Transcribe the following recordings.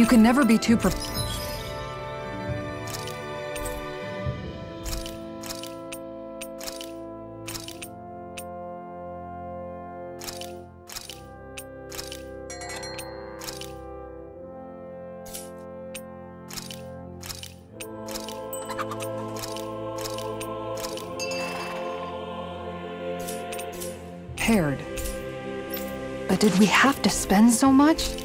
You can never be too prepared. But did we have to spend so much?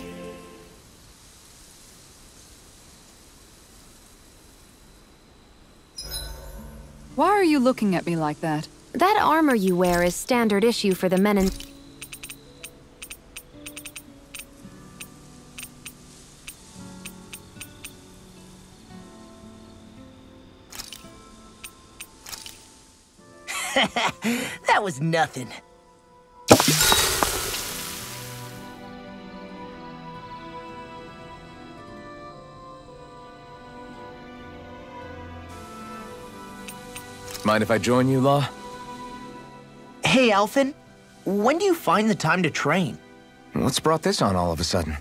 Why are you looking at me like that? That armor you wear is standard issue for the men in... That was nothing. Mind if I join you, Law? Hey, Alphen. When do you find the time to train? What's brought this on all of a sudden?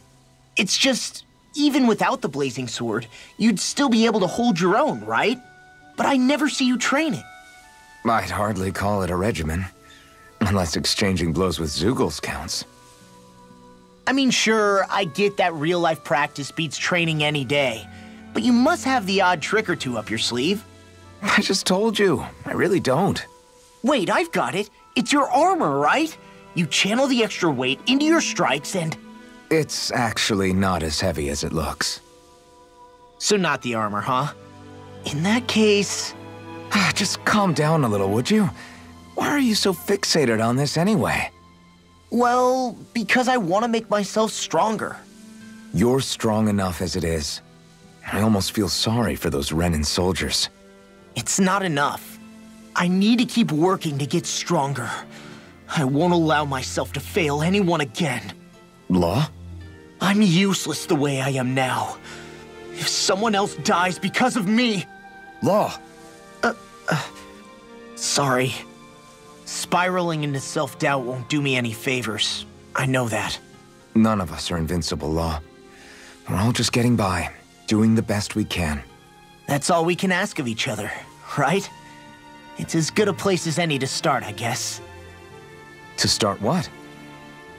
It's just, even without the blazing sword, you'd still be able to hold your own, right? But I never see you training. I'd hardly call it a regimen. Unless exchanging blows with Zeugles counts. I mean, sure, I get that real-life practice beats training any day. But you must have the odd trick or two up your sleeve. I just told you. I really don't. Wait, I've got it. It's your armor, right? You channel the extra weight into your strikes and... It's actually not as heavy as it looks. So not the armor, huh? In that case... Just calm down a little, would you? Why are you so fixated on this anyway? Well, because I want to make myself stronger. You're strong enough as it is. I almost feel sorry for those Renin soldiers. It's not enough. I need to keep working to get stronger. I won't allow myself to fail anyone again. Law? I'm useless the way I am now. If someone else dies because of me... Law! Sorry. Spiraling into self-doubt won't do me any favors. I know that. None of us are invincible, Law. We're all just getting by, doing the best we can. That's all we can ask of each other, right? It's as good a place as any to start, I guess. To start what?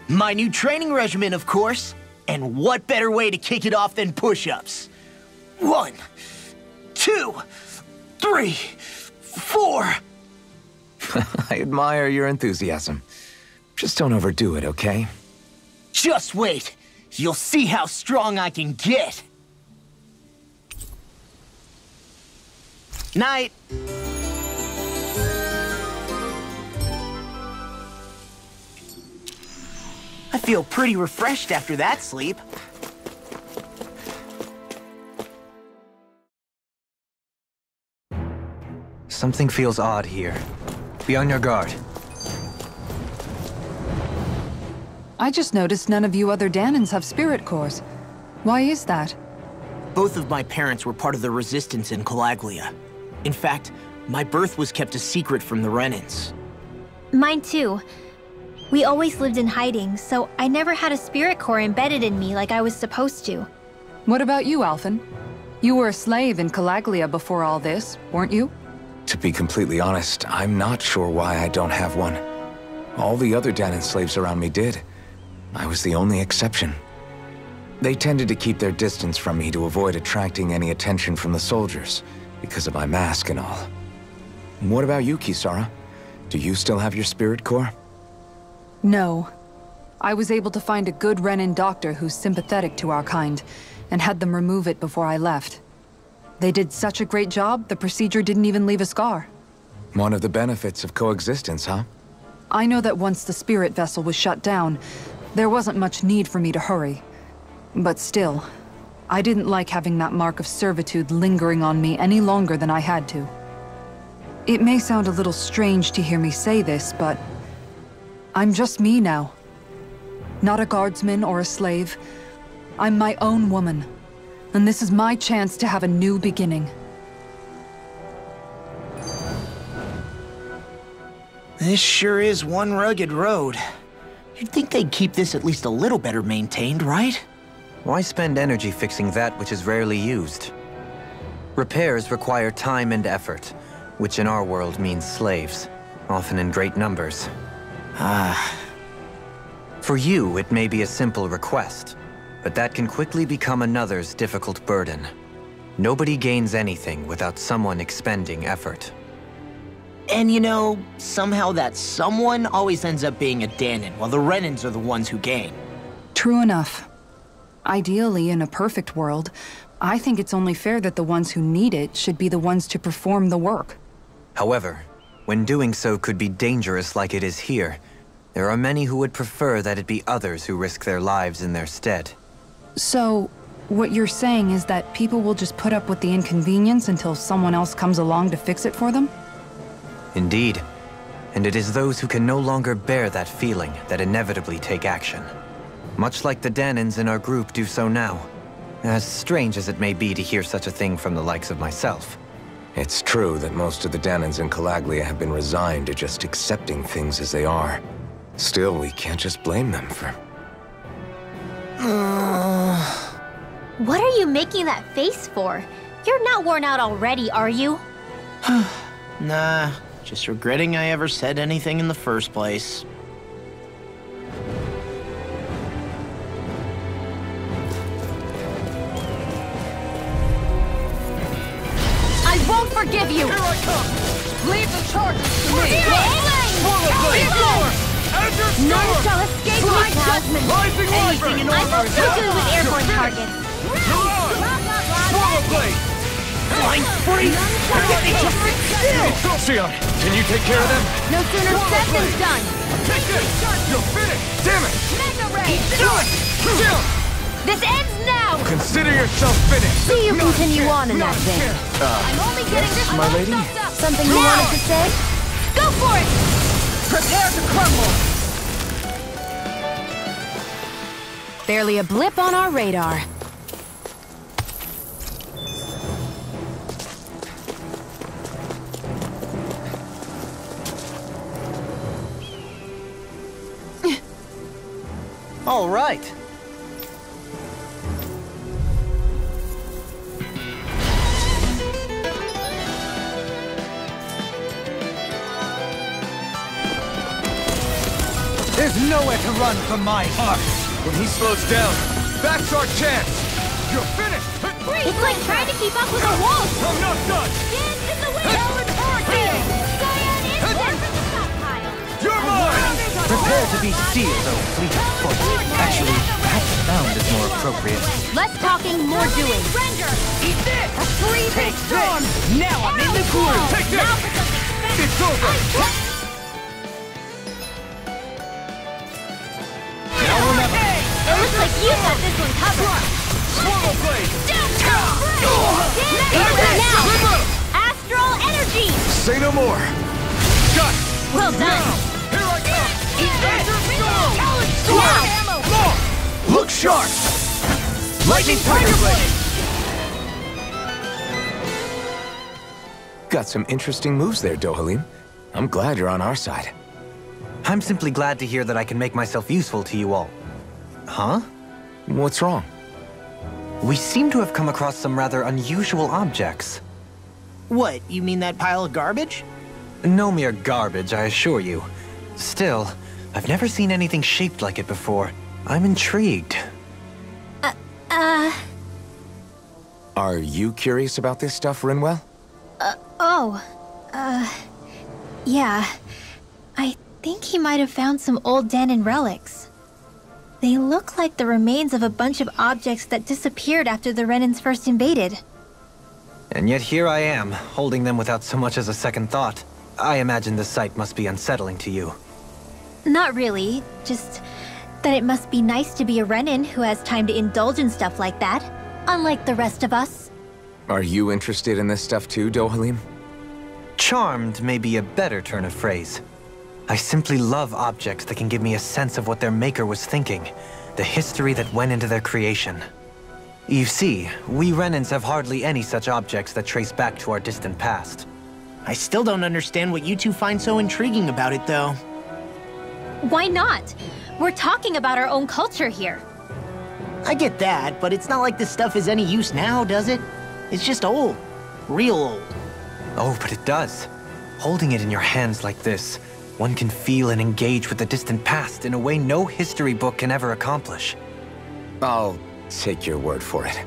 My new training regimen, of course. And what better way to kick it off than push-ups? 1, 2, 3, 4... I admire your enthusiasm. Just don't overdo it, okay? Just wait. You'll see how strong I can get. Night. I feel pretty refreshed after that sleep. Something feels odd here. Be on your guard. I just noticed none of you other Danans have spirit cores. Why is that? Both of my parents were part of the resistance in Calaglia. In fact, my birth was kept a secret from the Renins. Mine too. We always lived in hiding, so I never had a spirit core embedded in me like I was supposed to. What about you, Alphen? You were a slave in Calaglia before all this, weren't you? To be completely honest, I'm not sure why I don't have one. All the other Danan slaves around me did. I was the only exception. They tended to keep their distance from me to avoid attracting any attention from the soldiers, because of my mask and all. What about you, Kisara? Do you still have your spirit core? No. I was able to find a good Renin doctor who's sympathetic to our kind, and had them remove it before I left. They did such a great job, the procedure didn't even leave a scar. One of the benefits of coexistence, huh? I know that once the spirit vessel was shut down, there wasn't much need for me to hurry. But still, I didn't like having that mark of servitude lingering on me any longer than I had to. It may sound a little strange to hear me say this, but I'm just me now. Not a guardsman or a slave. I'm my own woman. And this is my chance to have a new beginning. This sure is one rugged road. You'd think they'd keep this at least a little better maintained, right? Why spend energy fixing that which is rarely used? Repairs require time and effort, which in our world means slaves, often in great numbers. For you, it may be a simple request, but that can quickly become another's difficult burden. Nobody gains anything without someone expending effort. And you know, somehow that someone always ends up being a Danon, while the Renans are the ones who gain. True enough. Ideally, in a perfect world, I think it's only fair that the ones who need it should be the ones to perform the work. However, when doing so could be dangerous like it is here, there are many who would prefer that it be others who risk their lives in their stead. So, what you're saying is that people will just put up with the inconvenience until someone else comes along to fix it for them? Indeed. And it is those who can no longer bear that feeling that inevitably take action. Much like the Danons in our group do so now. As strange as it may be to hear such a thing from the likes of myself. It's true that most of the Danons in Calaglia have been resigned to just accepting things as they are. Still, we can't just blame them for... What are you making that face for? You're not worn out already, are you? Nah, just regretting I ever said anything in the first place. I won't forgive you! Here I come! Leave the charges to me! None shall escape my judgment! Anything in I'm order! so good with airborne targets! Flying free! Sion, can you take care of them? No sooner said than done! Take this! You're finished! Damn it! Mega Ray! Sion! This ends now! Consider yourself finished! See you continue on in that vein. I'm only getting this my lady? Something you wanted to say? Go for it! Prepare to crumble! Barely a blip on our radar. All right. There's nowhere to run from my heart. When he slows down, that's our chance! You're finished! It's like trying to keep up with a wolf! I'm not done! Stand in the way! Cyan is there for the stockpile! You're mine! Prepare to be sealed, oh fleet of foot. Actually, perhaps bound is more appropriate. Less talking, more doing. Surrender! Eat this! A freezing storm! Now I'm in the groove! Take this! Now for something It's over! Now or never! It looks like you got this one covered! Swallow blade! Now! Astral energy! Say no more! Got it! Well done! Here I come! Now! Look sharp! Lightning Tiger Blade! Got some interesting moves there, Dohalim. I'm glad you're on our side. I'm simply glad to hear that I can make myself useful to you all. Huh? What's wrong? We seem to have come across some rather unusual objects. What, you mean that pile of garbage? No mere garbage, I assure you. Still, I've never seen anything shaped like it before. I'm intrigued. Are you curious about this stuff, Rinwell? Yeah. I think he might have found some old Danon relics. They look like the remains of a bunch of objects that disappeared after the Renans first invaded. And yet here I am, holding them without so much as a second thought. I imagine the sight must be unsettling to you. Not really, just that it must be nice to be a Renan who has time to indulge in stuff like that, unlike the rest of us. Are you interested in this stuff too, Dohalim? Charmed may be a better turn of phrase. I simply love objects that can give me a sense of what their maker was thinking, the history that went into their creation. You see, we Renans have hardly any such objects that trace back to our distant past. I still don't understand what you two find so intriguing about it, though. Why not? We're talking about our own culture here. I get that, but it's not like this stuff is any use now, does it? It's just old. Real old. Oh, but it does. Holding it in your hands like this, one can feel and engage with the distant past in a way no history book can ever accomplish. I'll take your word for it.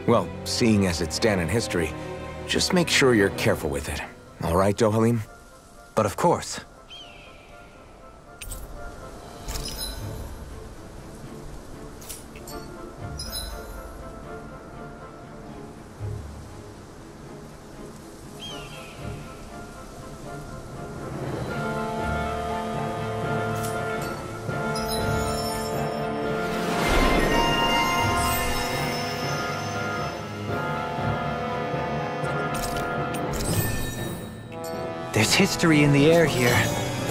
Well, seeing as it's Dan in history, just make sure you're careful with it. All right, Dohalim? But of course. There's history in the air here.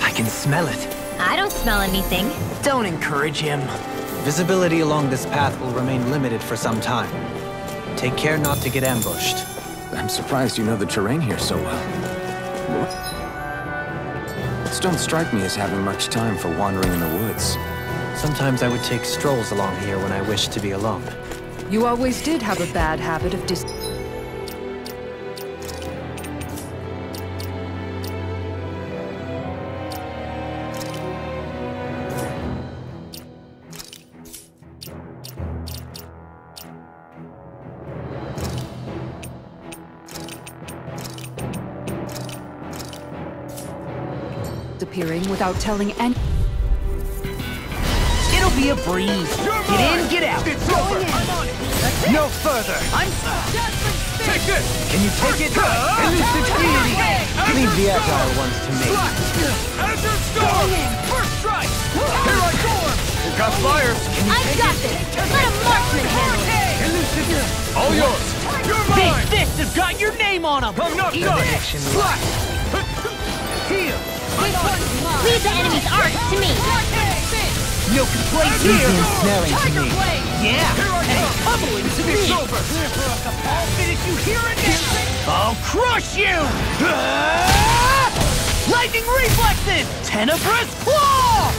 I can smell it. I don't smell anything. Don't encourage him. Visibility along this path will remain limited for some time. Take care not to get ambushed. I'm surprised you know the terrain here so well. Don't strike me as having much time for wandering in the woods. Sometimes I would take strolls along here when I wished to be alone. You always did have a bad habit of disappearing without telling any. It'll be a breeze. Get in, get out. It's over! I'm on it! No further! Take this! Can you take it? Elucidity! Leave the agile ones to me. Azure Storm! First strike! Here I go! Got fire! I've got this! Let a marksman handle it! Elucidity! All yours! You're Big mine! fists have got your name on them. I'm not done! Slash! Heal! Leave the enemy's art to me! No complaints Easy here. ensnaring to me. Yeah. Here I And come. tumbling to me. It's over! I'll finish you here and now. I'll crush you. Lightning reflexes. Tenebrous claw.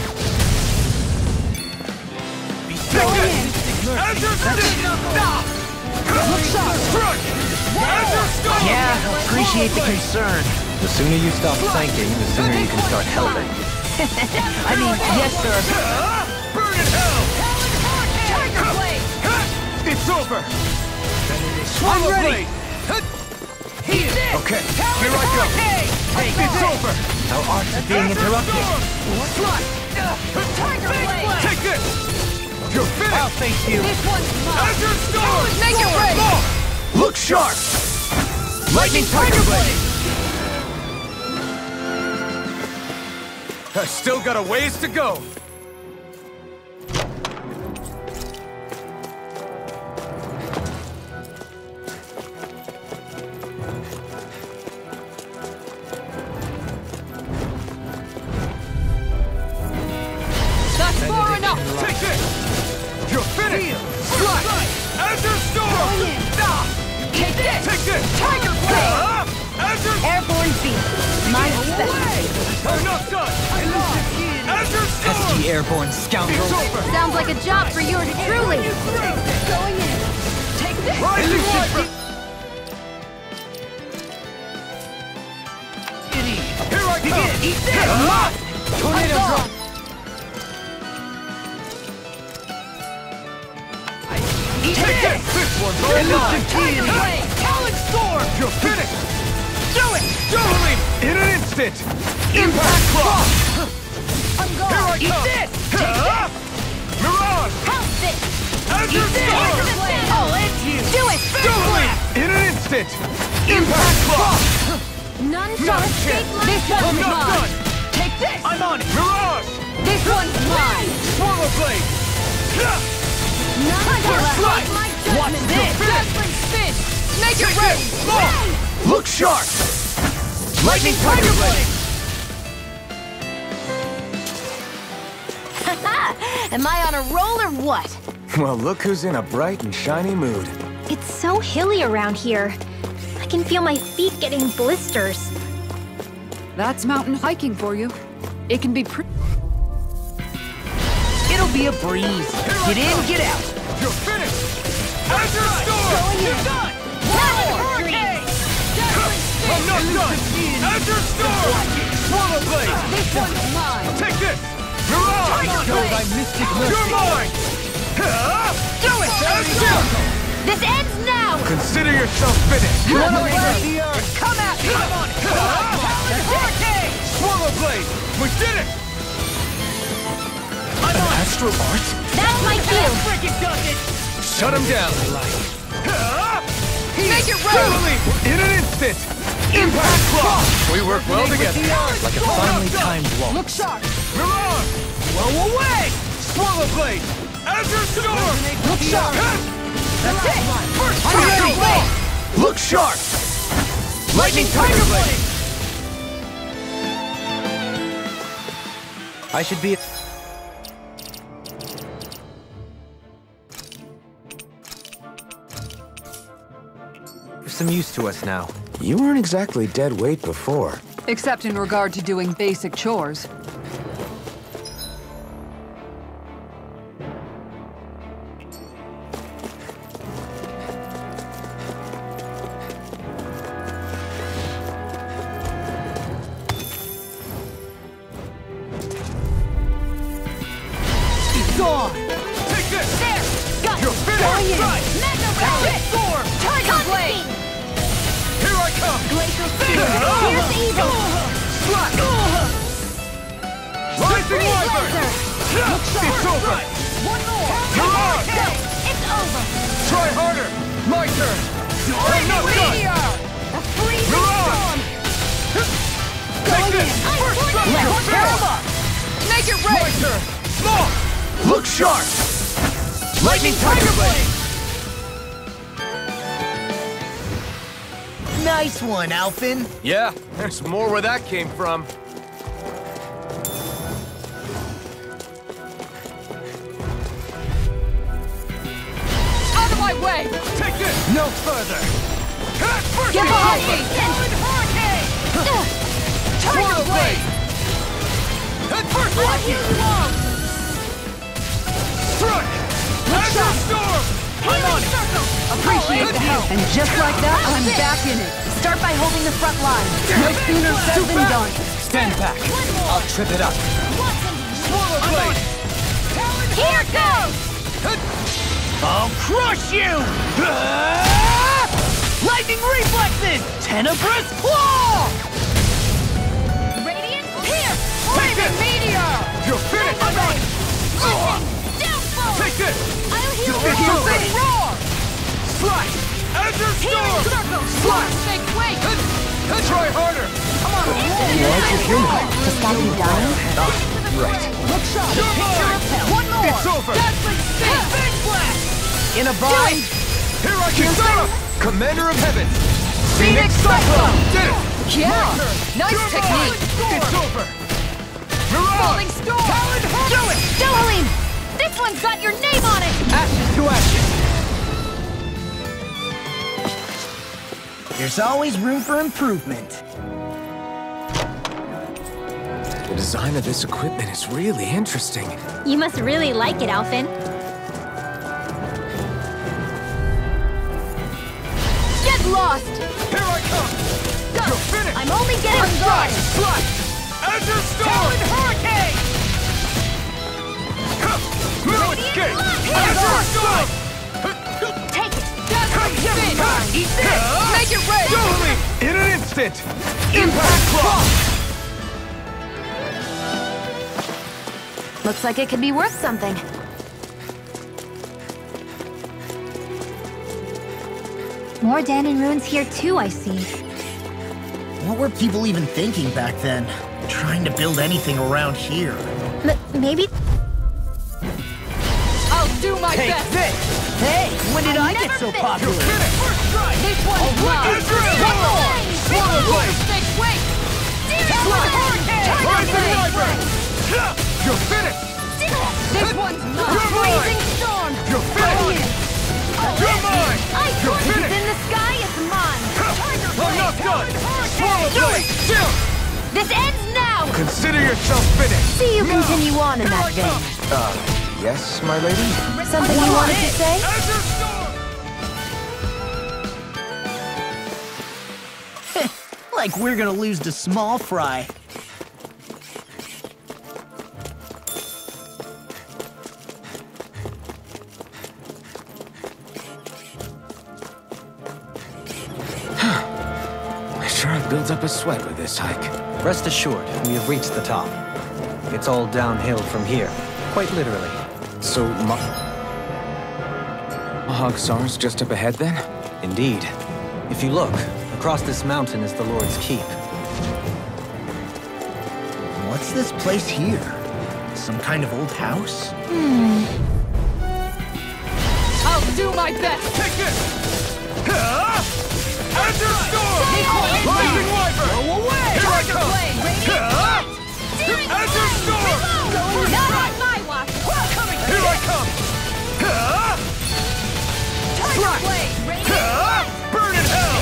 Be Take this! Azure Stop! Azure Storm! Yeah, appreciate the concern. The sooner you stop thanking, the sooner you can start helping. I mean, yes, sir. Burn in hell! It's over! I'm ready. Okay, here I go! It's over! Our arts are being interrupted. Take this! You're finished! I'll face you. Azure Storm! Make it rain. Look sharp. Lightning Tiger Blade. I still got a ways to go! That's far enough! Take this! You're finished! Slash! Azure Storm! Take this! Take this! Tiger Blade! Azure Airborne beam! My specialty! I'm not done! Azure Storm! Pesky airborne scoundrel. It's over! Sounds like a job for yours truly! Going in! Take this! Rise and shine! Here I come! Eat this. Tornado drop! Take this! This one's all mine! Talon Storm. You're finished! Do it. Doubling! In an instant! Impact Claw. Here I Eat come! this. Mirage! Pounce this! Azure Storm! I'll end you. Do it! Doubling! In an instant! Impact Claw. None shall escape my I'm judgment! not done! Take this. I'm on it. Mirage! This one's mine! Swallow Blade! None shall escape my Watch judgment! this. Judgment spin! Make it rain! Look sharp. Lightning Tiger Blade. Am I on a roll or what? Well, look who's in a bright and shiny mood. It's so hilly around here. I can feel my feet getting blisters. That's mountain hiking for you. It can be pretty. It'll be a breeze. Get in, get out. You're finished! Azure Storm! You're done! One more! Hurricane! I'm not done! Azure Storm! Swallow Blade! This one's mine! Take this! You're on! You're mine! Do it! Azure! This ends now! Consider yourself finished. You want to break the earth? Come at me! I'm on it! Hurricane! Swallow Blade! We did it! I'm on it! Astral art? That's my field! Freaking does it! Shut him down. Make it right! Totally! In an instant! Impact Claw! We work well together. Like a finely timed waltz. Look sharp! You're on! Blow away! Swallow Blade! Azure Storm! Look sharp! That's it! First I'm ready! Claw! Look sharp! Lightning Tiger Blade! I should be... some use to us now. You weren't exactly dead weight before. Except in regard to doing basic chores. Gone! Take this! There! Got You're finished! Right! Mega That's Ray! it! Storm! Tiger Blade! Here I come! Glacial Spear! Here's evil! Slack! Rising Wyvern! Look sharp! It's over! One more! You're on! Go! It's over! Try harder! My turn! I'm not done! A freezing You're on! storm! Take this! First strike! Let's tear 'em up! Make it My rain! turn! Small! Look sharp! Lightning Tiger Blade! Nice one, Alphen. Yeah, there's more where that came from. Out of my way! Take this! No further! First Get behind me! Hurricane! Tiger Swallow Blade! And first What one! you want? Strike! Azure Storm! I'm on it! Appreciate the help. And just like that, I'm back in it. Start by holding the front line. No sooner said than done. Stand back. I'll trip it up. Swallow Blade! Here goes! I'll crush you! Lightning reflexes! Tenebrous claw! Radiant Pierce! Take this! Meteor! You're finished! I'm on it! Downfall! Take this! I'll heal It's you! over! Roar! Slide! Azure Healing Storm! circle! Slide! Make way! Try harder! Come on! To stop you dying? Look sharp! You're mine! One more! It's over! Dazzling Spin! Big Blast! In a bind? Here I come! Commander of Heaven! Phoenix Cyclone! Did it! Yeah! Nice You're technique! mine! It's over! You're on! Falling Storm! Do it! Dohalim! This one's got your name on it! Ashes to ashes. There's always room for improvement. The design of this equipment is really interesting. You must really like it, Alphen. Get lost! Here I come! Go! You're finished! I'm only getting started! Slide! Azure Storm! Hurricane! No escape! Azure Storm! Take it! Dazzling Spin! Eat this! Make it rain! Totally! In an instant! Impact Claw! Looks like it could be worth something. More Danon ruins here too, I see. What were people even thinking back then? Trying to build anything around here. Maybe... I'll do my Take best! this! Hey, when did I get so popular? Finish! First strike! This one's mine! Azure One Storm! more! Swallow Blade! Make weight! Slide! Tiger Rising Blade! Wyvern! You're finished! This one's mine! You're mine! Freezing Storm! You're finished! You're mine! Ice You're Torch is finished! in the sky, it's mine! I'm not done! Swallow Blade! Chill! This ends now! Consider yourself finished. See you continue on in Here that I vein. come! Yes, my lady? Something you wanted to say? Azure Storm! Like we're gonna lose to small fry. I sure have built up a sweat with this hike. Rest assured, we have reached the top. It's all downhill from here, quite literally. So, Mahagsar's just up ahead then? Indeed. If you look, across this mountain is the Lord's Keep. What's this place here? Some kind of old house? I'll do my best! Take this! Azure Storm! Rising Wyvern! Go away! Here I come! Azure Storm! Not on my watch! Here I come! Tiger Blade! Burn in hell!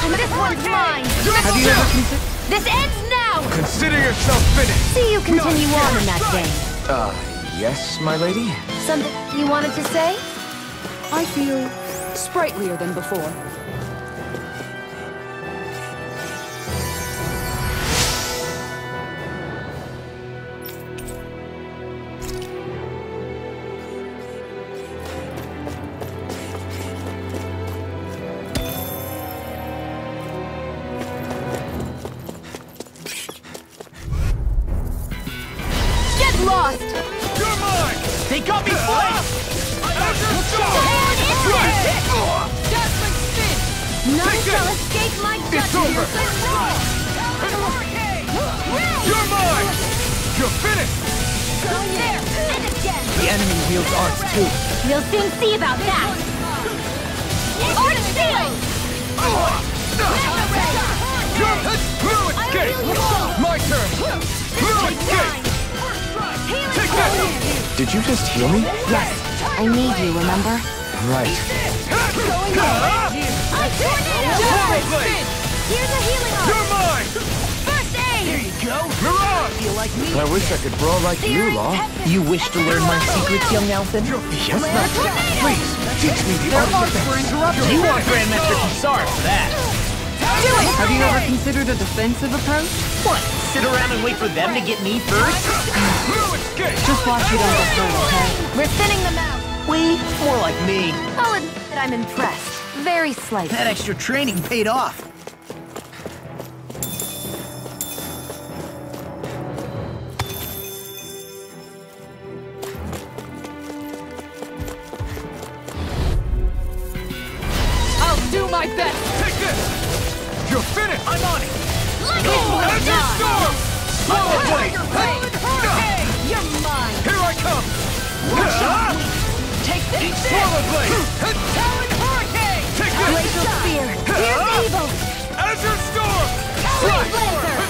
This one's mine! Have you ever considered? This ends now! Consider yourself finished! See you continue on in that vein. Yes, my lady? Something you wanted to say? I feel sprightlier than before. Lost! You're mine! They got me flanked! Azure Storm! Dazzling spin! None Take shall this. escape my It's over! judgment! You're mine! You're finished! There! And again! The enemy wields arts too. We'll soon see about that! Art Shield! Blue escape! My turn! Blue escape! Take that! Did you just heal me? Yes, I need you, remember? Right. Here's a healing art! You're mine! First aid! There you go! Mirage! Feel like me? I wish I could brawl like you, Law. You wish to learn my secrets, young Elfin? Yes, Master. Please, teach me the art of defense. You want Grandmaster Kisar for that. Have you ever considered a defensive approach? What? Sit around and wait for them to get me first? Blue escape! Just watch you don't get hurt, okay? We're thinning them out! We? More like me. I'll admit that I'm impressed. Very slightly. That extra training paid off. I'll do my best! Take this! You're finished! I'm on it. Azure Storm! Swallow Blade! You're mine! Here I come! Take this! Swallow Blade! Talon Hurricane! Take this! Glacial Spear! Here's evil! Azure Storm! Flame Blazer!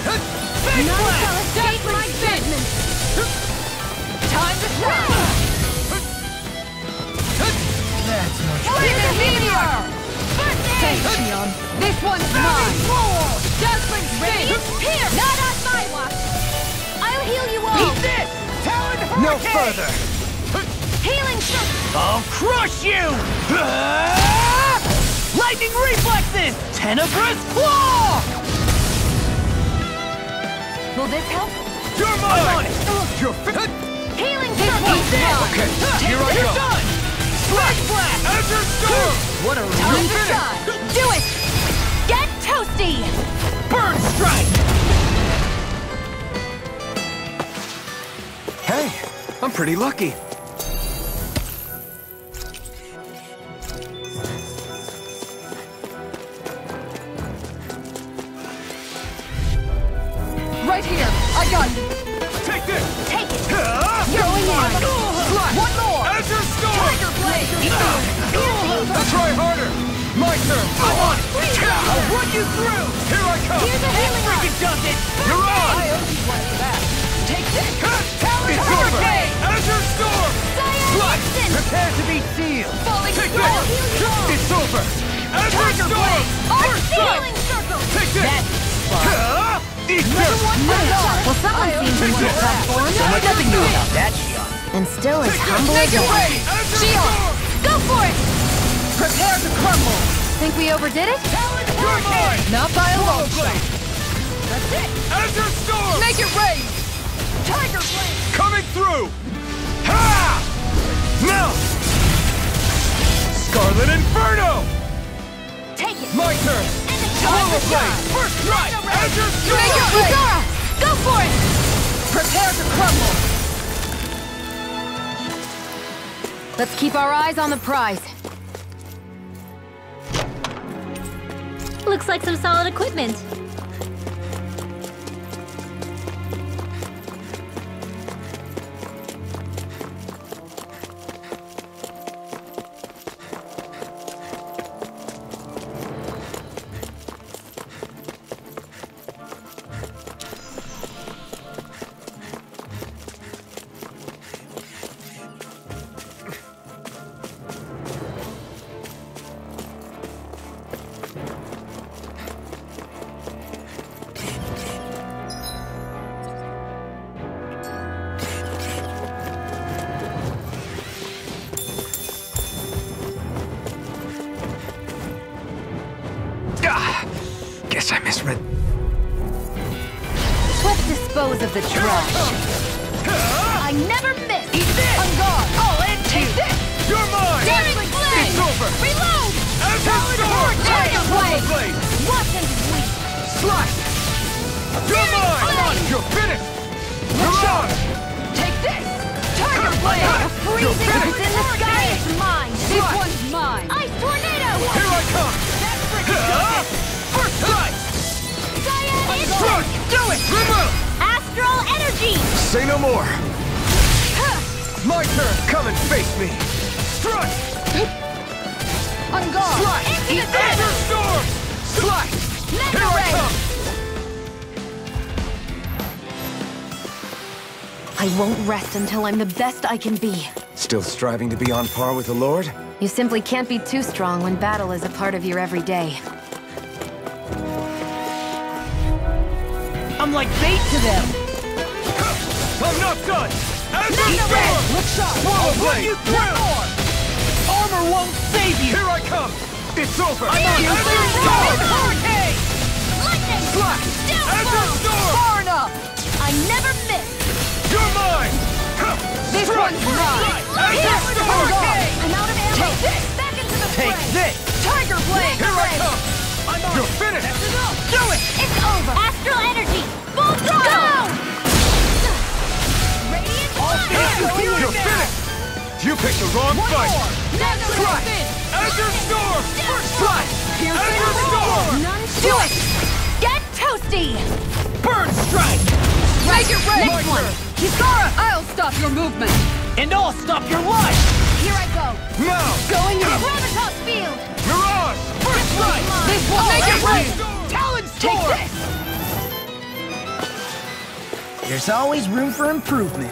Face None Blast! shall escape my judgment! Time to shine! That's much Here's a meteor! First aid! This one's mine! Dazzling spin! Here! Not on my watch! I'll heal you all! Eat this! Talon Hurricane! No further! Healing circle! I'll crush you! Lightning reflexes! Tenebrous claw! Will this help? You're mine! You're finished! Healing circle! Okay, here I You're go! done! Slash blast! Azure Storm! What a Time to real shine! Do it! Get toasty! burn strike! Hey, I'm pretty lucky. Right here! I got you! Take this! Take it! Going on. One more! Azure Storm! Try harder! My turn! I'm on it! I'll run you through! Here I come! Here's a healing art! Freaking does it! You're on! I owe you one for that. Take this! Talon It's over! Hurricane! Azure Storm! Cyan Instant! Prepare to be sealed! Falling Take Storm! this! It's over! Azure Tiger Storm! Blade! Arch healing circle! Take this! That's fun. Eat Another this! one? Well, someone seems to want to transform. Nothing new about that, Shion. And still as humble as Make it ever. rain! Shion, go for it! Prepare to crumble! Think we overdid it? You're mine! Not by a long shot. Blade! That's it! Azure Storm! Make it rain! Tiger Blade! Coming through! Ha! Now! Scarlet Inferno! Take it! My turn! Aurora Blade! First strike! Azure Make it Storm! rain! Go for it! Prepare to crumble! Let's keep our eyes on the prize. Looks like some solid equipment. Guess I misread. Let's dispose of the trash. I never miss! Eat this! On guard! I'll end Take this! You're mine! Daring Blade! It's over! Reload! Azure Storm! Tiger Aurora Blade! Blade! Watch and weep! Slash! You're mine! Come on! You're finished! Come on! Take this! Tiger Blade! A freezing finished! in the sky is mine! This Slash! one's mine! Ice Tornado! Here I come! That freaking does it! First strike! Cyan Strike! Do it! Remove! Astral Energy! Say no more! My turn! Come and face me! Strike! On guard! Slash! Into the Azure Storm! Slash! Mega Here I Ray! come! I won't rest until I'm the best I can be. Still striving to be on par with the Lord? You simply can't be too strong when battle is a part of your everyday. I'm like bait to them. I'm not done! Azure Eat Storm! that! Look sharp! Swallow I'll run Blade! you through! Armor won't save you! Here I come! It's over! I'm on you! Azure Storm! Hurricane! Lightning! Slash! Azure Storm! Far enough! I never miss! You're mine! This Strike! one's mine! Azure Storm! I'm out of ammo! Take this! Back into the Take fray! this! Tiger Blade! Here I come! I'm on You're finished! That's enough! Do it! It's over! Astral Energy! Full throttle! Radiant Fire! You're finished! You picked the wrong fight! Strike! Azure Storm! First strike! Azure Storm! None do it! Get toasty! Burn strike! Make it rain! My Next one! turn. Kisara! I'll stop your movement! And I'll stop your life! Here I go! Now! Going in! Gravitas Field! Mirage! First strike! This will make it rain! Talon Take Storm! this! There's always room for improvement.